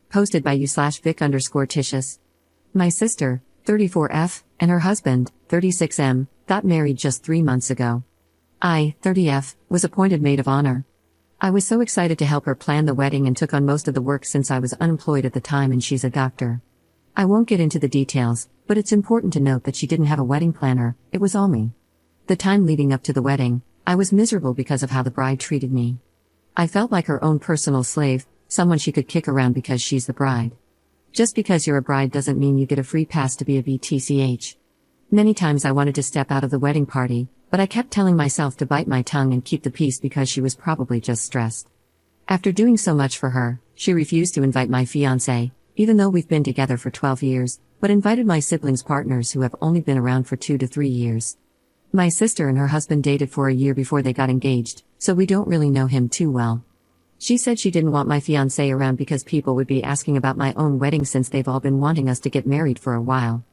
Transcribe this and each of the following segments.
Posted by u/Vic_Titius. My sister, 34F, and her husband, 36M, got married just 3 months ago. I, 30F, was appointed maid of honor. I was so excited to help her plan the wedding and took on most of the work since I was unemployed at the time and she's a doctor. I won't get into the details, but it's important to note that she didn't have a wedding planner, it was all me. The time leading up to the wedding, I was miserable because of how the bride treated me. I felt like her own personal slave, someone she could kick around because she's the bride. Just because you're a bride doesn't mean you get a free pass to be a BTCH. Many times I wanted to step out of the wedding party, but I kept telling myself to bite my tongue and keep the peace because she was probably just stressed. After doing so much for her, she refused to invite my fiancé, even though we've been together for 12 years, but invited my siblings' partners who have only been around for 2 to 3 years. My sister and her husband dated for a year before they got engaged, so we don't really know him too well. She said she didn't want my fiancé around because people would be asking about my own wedding since they've all been wanting us to get married for a while.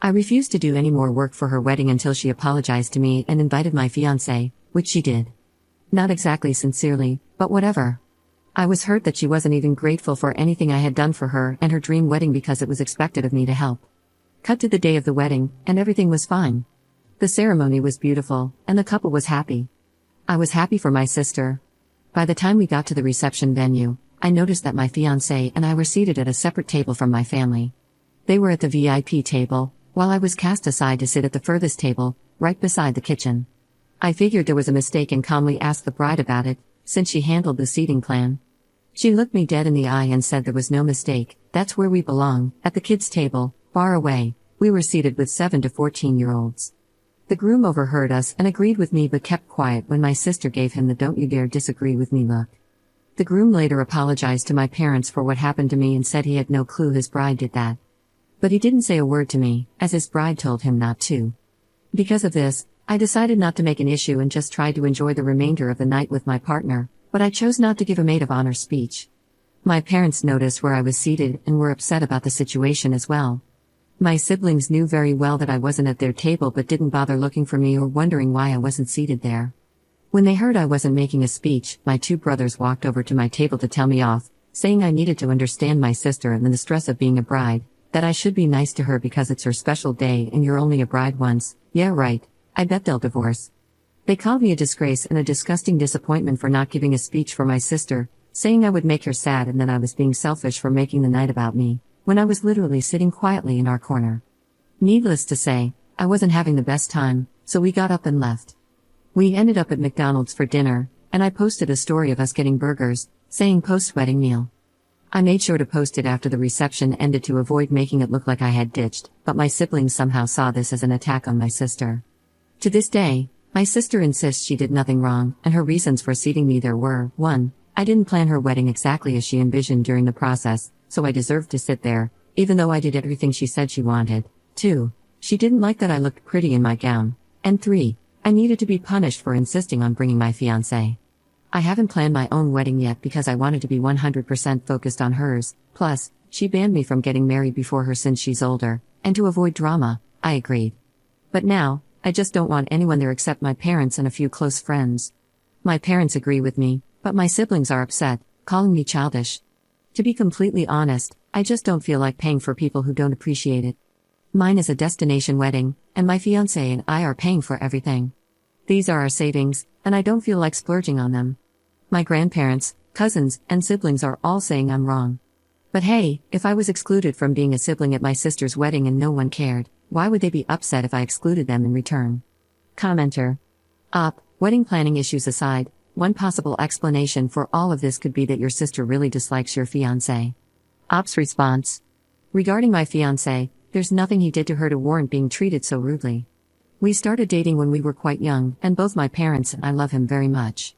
I refused to do any more work for her wedding until she apologized to me and invited my fiancé, which she did. Not exactly sincerely, but whatever. I was hurt that she wasn't even grateful for anything I had done for her and her dream wedding because it was expected of me to help. Cut to the day of the wedding, and everything was fine. The ceremony was beautiful, and the couple was happy. I was happy for my sister. By the time we got to the reception venue, I noticed that my fiancé and I were seated at a separate table from my family. They were at the VIP table, while I was cast aside to sit at the furthest table, right beside the kitchen. I figured there was a mistake and calmly asked the bride about it, since she handled the seating plan. She looked me dead in the eye and said there was no mistake, that's where we belong, at the kids' table, far away. We were seated with 7 to 14-year-olds. The groom overheard us and agreed with me but kept quiet when my sister gave him the "don't you dare disagree with me" look. The groom later apologized to my parents for what happened to me and said he had no clue his bride did that. But he didn't say a word to me, as his bride told him not to. Because of this, I decided not to make an issue and just tried to enjoy the remainder of the night with my partner, but I chose not to give a maid of honor speech. My parents noticed where I was seated and were upset about the situation as well. My siblings knew very well that I wasn't at their table but didn't bother looking for me or wondering why I wasn't seated there. When they heard I wasn't making a speech, my 2 brothers walked over to my table to tell me off, saying I needed to understand my sister and the stress of being a bride, that I should be nice to her because it's her special day and you're only a bride once. Yeah, right, I bet they'll divorce. They called me a disgrace and a disgusting disappointment for not giving a speech for my sister, saying I would make her sad and that I was being selfish for making the night about me, when I was literally sitting quietly in our corner. Needless to say, I wasn't having the best time, so we got up and left. We ended up at McDonald's for dinner, and I posted a story of us getting burgers, saying post-wedding meal. I made sure to post it after the reception ended to avoid making it look like I had ditched, but my siblings somehow saw this as an attack on my sister. To this day, my sister insists she did nothing wrong, and her reasons for seating me there were: 1. I didn't plan her wedding exactly as she envisioned during the process, so I deserved to sit there, even though I did everything she said she wanted. 2. She didn't like that I looked pretty in my gown. And 3. I needed to be punished for insisting on bringing my fiancé. I haven't planned my own wedding yet because I wanted to be 100% focused on hers, plus, she banned me from getting married before her since she's older, and to avoid drama, I agreed. But now, I just don't want anyone there except my parents and a few close friends. My parents agree with me, but my siblings are upset, calling me childish. To be completely honest, I just don't feel like paying for people who don't appreciate it. Mine is a destination wedding, and my fiancé and I are paying for everything. These are our savings, and I don't feel like splurging on them. My grandparents, cousins, and siblings are all saying I'm wrong. But hey, if I was excluded from being a sibling at my sister's wedding and no one cared, why would they be upset if I excluded them in return? Commenter. Wedding planning issues aside, one possible explanation for all of this could be that your sister really dislikes your fiancé. Op's response. Regarding my fiancé, there's nothing he did to her to warrant being treated so rudely. We started dating when we were quite young, and both my parents and I love him very much.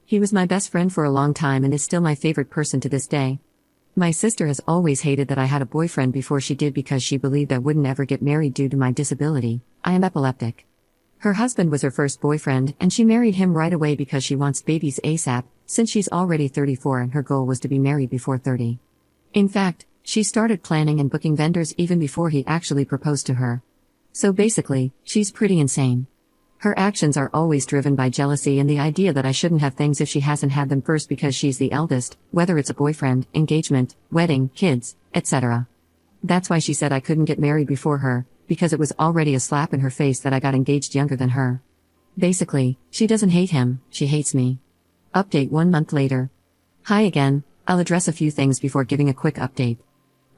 He was my best friend for a long time and is still my favorite person to this day. My sister has always hated that I had a boyfriend before she did because she believed I wouldn't ever get married due to my disability. I am epileptic. Her husband was her first boyfriend and she married him right away because she wants babies ASAP, since she's already 34 and her goal was to be married before 30. In fact, she started planning and booking vendors even before he actually proposed to her. So basically, she's pretty insane. Her actions are always driven by jealousy and the idea that I shouldn't have things if she hasn't had them first because she's the eldest, whether it's a boyfriend, engagement, wedding, kids, etc. That's why she said I couldn't get married before her, because it was already a slap in her face that I got engaged younger than her. Basically, she doesn't hate him, she hates me. Update 1 month later. Hi again, I'll address a few things before giving a quick update.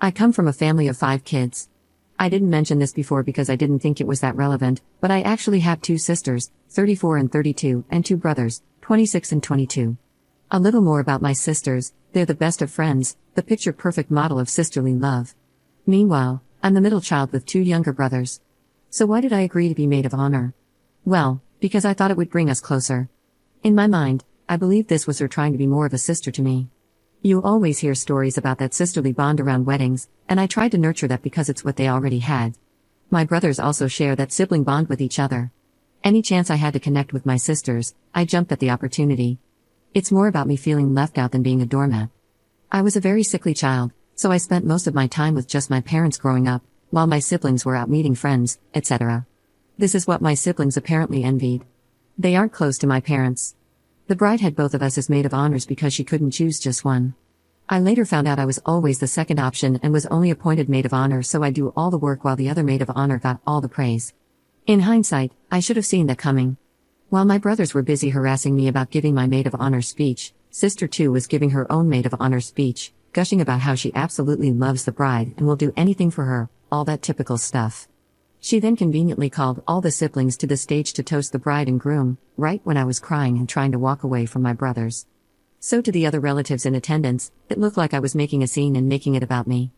I come from a family of 5 kids. I didn't mention this before because I didn't think it was that relevant, but I actually have 2 sisters, 34 and 32, and 2 brothers, 26 and 22. A little more about my sisters: they're the best of friends, the picture-perfect model of sisterly love. Meanwhile, I'm the middle child with 2 younger brothers. So why did I agree to be maid of honor? Well, because I thought it would bring us closer. In my mind, I believe this was her trying to be more of a sister to me. You always hear stories about that sisterly bond around weddings, and I tried to nurture that because it's what they already had. My brothers also share that sibling bond with each other. Any chance I had to connect with my sisters, I jumped at the opportunity. It's more about me feeling left out than being a doormat. I was a very sickly child, so I spent most of my time with just my parents growing up, while my siblings were out meeting friends, etc. This is what my siblings apparently envied. They aren't close to my parents. The bride had both of us as maid of honors because she couldn't choose just one. I later found out I was always the second option and was only appointed maid of honor, so I do all the work while the other maid of honor got all the praise. In hindsight, I should have seen that coming. While my brothers were busy harassing me about giving my maid of honor speech, Sister 2 was giving her own maid of honor speech, gushing about how she absolutely loves the bride and will do anything for her, all that typical stuff. She then conveniently called all the siblings to the stage to toast the bride and groom, right when I was crying and trying to walk away from my brothers. So to the other relatives in attendance, it looked like I was making a scene and making it about me.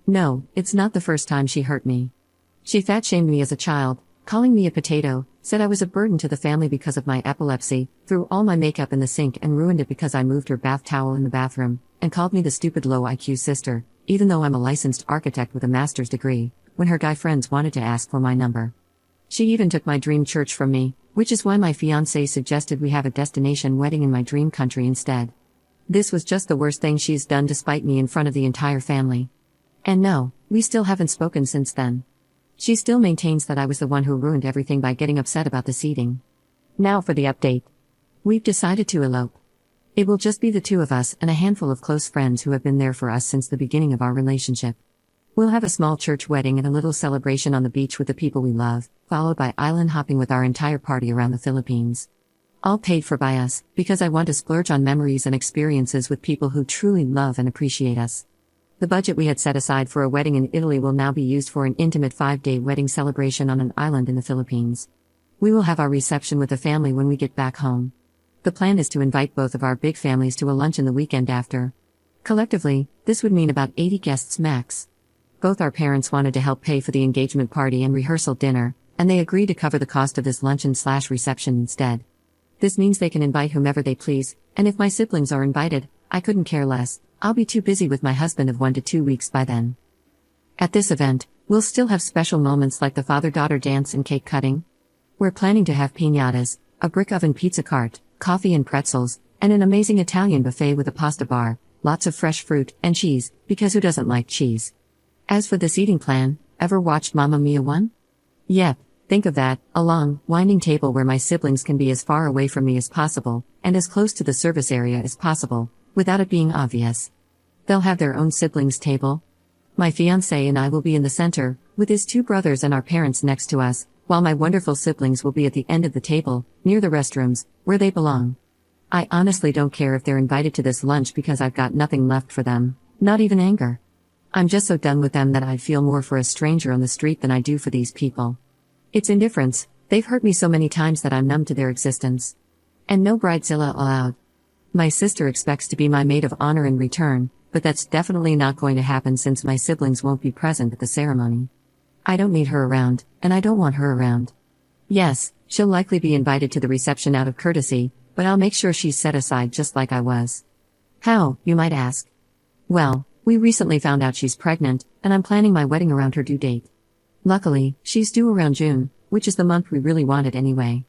No, it's not the first time she hurt me. She fat-shamed me as a child, calling me a potato, said I was a burden to the family because of my epilepsy, threw all my makeup in the sink and ruined it because I moved her bath towel in the bathroom, and called me the stupid low IQ sister, even though I'm a licensed architect with a master's degree, when her guy friends wanted to ask for my number. She even took my dream church from me, which is why my fiancé suggested we have a destination wedding in my dream country instead. This was just the worst thing she's done to spite me in front of the entire family. And no, we still haven't spoken since then. She still maintains that I was the one who ruined everything by getting upset about the seating. Now for the update. We've decided to elope. It will just be the 2 of us and a handful of close friends who have been there for us since the beginning of our relationship. We'll have a small church wedding and a little celebration on the beach with the people we love, followed by island hopping with our entire party around the Philippines. All paid for by us, because I want to splurge on memories and experiences with people who truly love and appreciate us. The budget we had set aside for a wedding in Italy will now be used for an intimate 5-day wedding celebration on an island in the Philippines. We will have our reception with the family when we get back home. The plan is to invite both of our big families to a luncheon the weekend after. Collectively, this would mean about 80 guests max. Both our parents wanted to help pay for the engagement party and rehearsal dinner, and they agreed to cover the cost of this luncheon/reception instead. This means they can invite whomever they please, and if my siblings are invited, I couldn't care less. I'll be too busy with my husband of 1 to 2 weeks by then. At this event, we'll still have special moments like the father-daughter dance and cake cutting. We're planning to have piñatas, a brick oven pizza cart, coffee and pretzels, and an amazing Italian buffet with a pasta bar, lots of fresh fruit and cheese, because who doesn't like cheese? As for the seating plan, ever watched Mamma Mia 1? Yep, think of that, a long, winding table where my siblings can be as far away from me as possible, and as close to the service area as possible, without it being obvious. They'll have their own siblings table. My fiancé and I will be in the center, with his 2 brothers and our parents next to us, while my wonderful siblings will be at the end of the table, near the restrooms, where they belong. I honestly don't care if they're invited to this lunch because I've got nothing left for them, not even anger. I'm just so done with them that I'd feel more for a stranger on the street than I do for these people. It's indifference. They've hurt me so many times that I'm numb to their existence. And no bridezilla allowed. My sister expects to be my maid of honor in return, but that's definitely not going to happen since my siblings won't be present at the ceremony. I don't need her around, and I don't want her around. Yes, she'll likely be invited to the reception out of courtesy, but I'll make sure she's set aside just like I was. How, you might ask? Well, we recently found out she's pregnant, and I'm planning my wedding around her due date. Luckily, she's due around June, which is the month we really wanted anyway.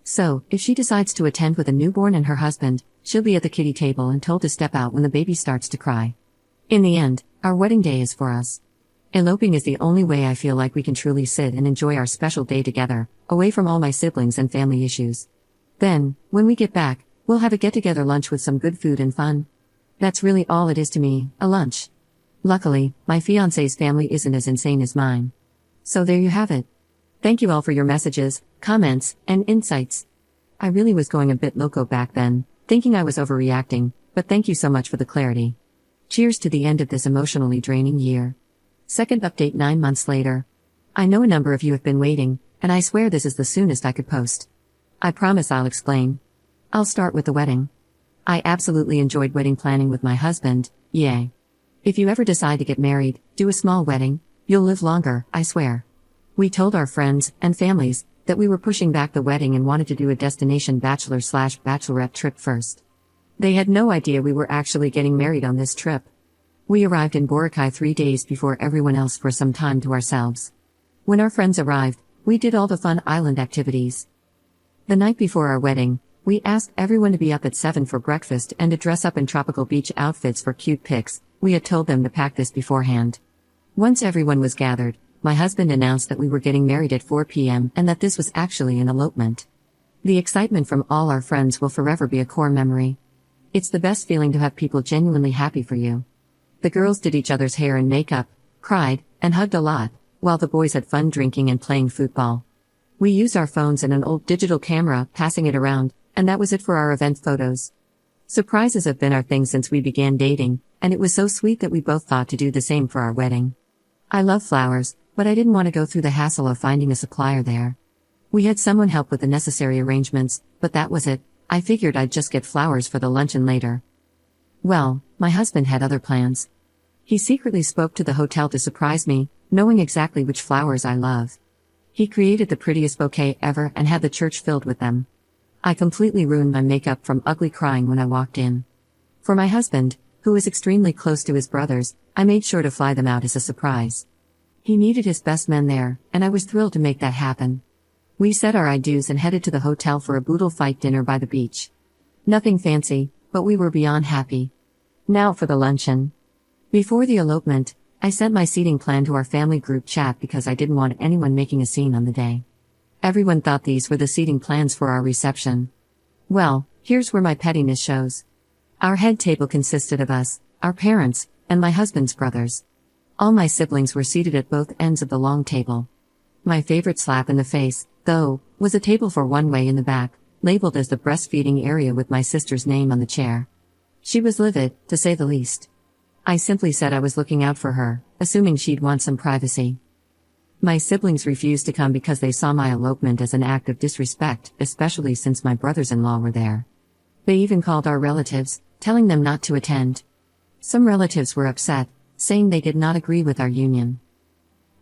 So, if she decides to attend with a newborn and her husband, she'll be at the kiddie table and told to step out when the baby starts to cry. In the end, our wedding day is for us. Eloping is the only way I feel like we can truly sit and enjoy our special day together, away from all my siblings and family issues. Then, when we get back, we'll have a get-together lunch with some good food and fun. That's really all it is to me, a lunch. Luckily, my fiancé's family isn't as insane as mine. So there you have it. Thank you all for your messages, comments, and insights. I really was going a bit loco back then, thinking I was overreacting, but thank you so much for the clarity. Cheers to the end of this emotionally draining year. Second update 9 months later. I know a number of you have been waiting, and I swear this is the soonest I could post. I promise I'll explain. I'll start with the wedding. I absolutely enjoyed wedding planning with my husband, yay. If you ever decide to get married, do a small wedding, you'll live longer, I swear. We told our friends and families that we were pushing back the wedding and wanted to do a destination bachelor/bachelorette trip first. They had no idea we were actually getting married on this trip. We arrived in Boracay 3 days before everyone else for some time to ourselves. When our friends arrived, we did all the fun island activities. The night before our wedding, we asked everyone to be up at 7 for breakfast and to dress up in tropical beach outfits for cute pics. We had told them to pack this beforehand. Once everyone was gathered, my husband announced that we were getting married at 4 p.m. and that this was actually an elopement. The excitement from all our friends will forever be a core memory. It's the best feeling to have people genuinely happy for you. The girls did each other's hair and makeup, cried, and hugged a lot, while the boys had fun drinking and playing football. We used our phones and an old digital camera, passing it around, and that was it for our event photos. Surprises have been our thing since we began dating, and it was so sweet that we both thought to do the same for our wedding. I love flowers, but I didn't want to go through the hassle of finding a supplier there. We had someone help with the necessary arrangements, but that was it. I figured I'd just get flowers for the luncheon later. Well, my husband had other plans. He secretly spoke to the hotel to surprise me, knowing exactly which flowers I love. He created the prettiest bouquet ever and had the church filled with them. I completely ruined my makeup from ugly crying when I walked in. For my husband, who is extremely close to his brothers, I made sure to fly them out as a surprise. He needed his best men there, and I was thrilled to make that happen. We said our I-dos and headed to the hotel for a boodle fight dinner by the beach. Nothing fancy, but we were beyond happy. Now for the luncheon. Before the elopement, I sent my seating plan to our family group chat because I didn't want anyone making a scene on the day. Everyone thought these were the seating plans for our reception. Well, here's where my pettiness shows. Our head table consisted of us, our parents, and my husband's brothers. All my siblings were seated at both ends of the long table. My favorite slap in the face, though, was a table for one way in the back, labeled as the breastfeeding area with my sister's name on the chair. She was livid, to say the least. I simply said I was looking out for her, assuming she'd want some privacy. My siblings refused to come because they saw my elopement as an act of disrespect, especially since my brothers-in-law were there. They even called our relatives, telling them not to attend. Some relatives were upset, saying they did not agree with our union.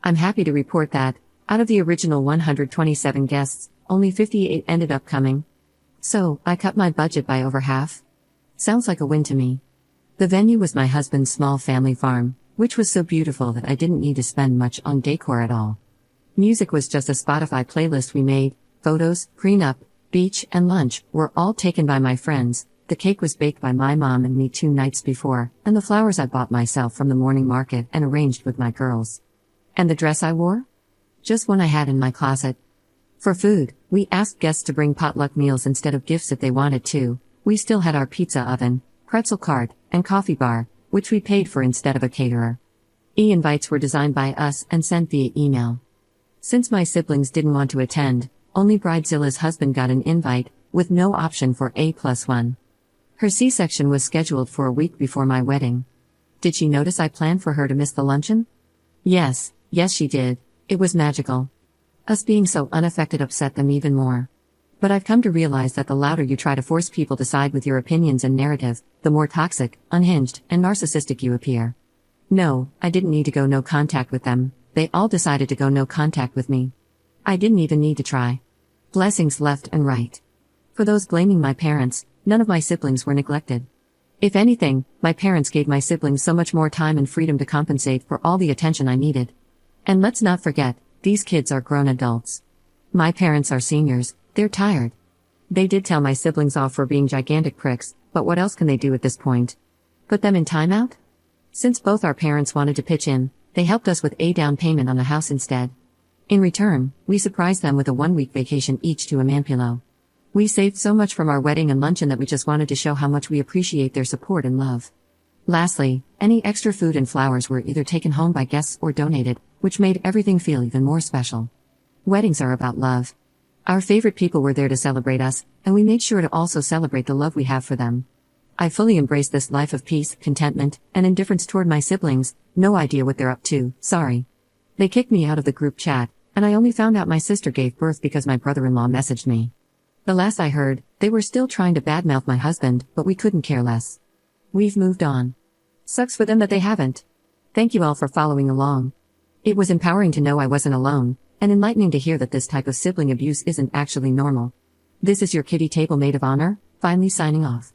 I'm happy to report that, out of the original 127 guests, only 58 ended up coming. So, I cut my budget by over half. Sounds like a win to me. The venue was my husband's small family farm, which was so beautiful that I didn't need to spend much on decor at all. Music was just a Spotify playlist we made. Photos, prenup, beach, and lunch were all taken by my friends. The cake was baked by my mom and me 2 nights before, and the flowers I bought myself from the morning market and arranged with my girls. And the dress I wore? Just one I had in my closet. For food, we asked guests to bring potluck meals instead of gifts if they wanted to. We still had our pizza oven, pretzel cart, and coffee bar, which we paid for instead of a caterer. E-invites were designed by us and sent via email. Since my siblings didn't want to attend, only Bridezilla's husband got an invite, with no option for A+1. Her C-section was scheduled for a week before my wedding. Did she notice I planned for her to miss the luncheon? Yes she did. It was magical. Us being so unaffected upset them even more. But I've come to realize that the louder you try to force people to side with your opinions and narrative, the more toxic, unhinged, and narcissistic you appear. No, I didn't need to go no contact with them. They all decided to go no contact with me. I didn't even need to try. Blessings left and right. For those blaming my parents, none of my siblings were neglected. If anything, my parents gave my siblings so much more time and freedom to compensate for all the attention I needed. And let's not forget, these kids are grown adults. My parents are seniors, they're tired. They did tell my siblings off for being gigantic pricks, but what else can they do at this point? Put them in timeout? Since both our parents wanted to pitch in, They helped us with a down payment on a house instead. In return, we surprised them with a 1-week vacation each to Amampilo. We saved so much from our wedding and luncheon that we just wanted to show how much we appreciate their support and love. Lastly, any extra food and flowers were either taken home by guests or donated, which made everything feel even more special. Weddings are about love. Our favorite people were there to celebrate us, and we made sure to also celebrate the love we have for them. I fully embrace this life of peace, contentment, and indifference toward my siblings. No idea what they're up to, sorry. They kicked me out of the group chat, and I only found out my sister gave birth because my brother-in-law messaged me. The last I heard, they were still trying to badmouth my husband, but we couldn't care less. We've moved on. Sucks for them that they haven't. Thank you all for following along. It was empowering to know I wasn't alone, and enlightening to hear that this type of sibling abuse isn't actually normal. This is your kitty table maid of honor, finally signing off.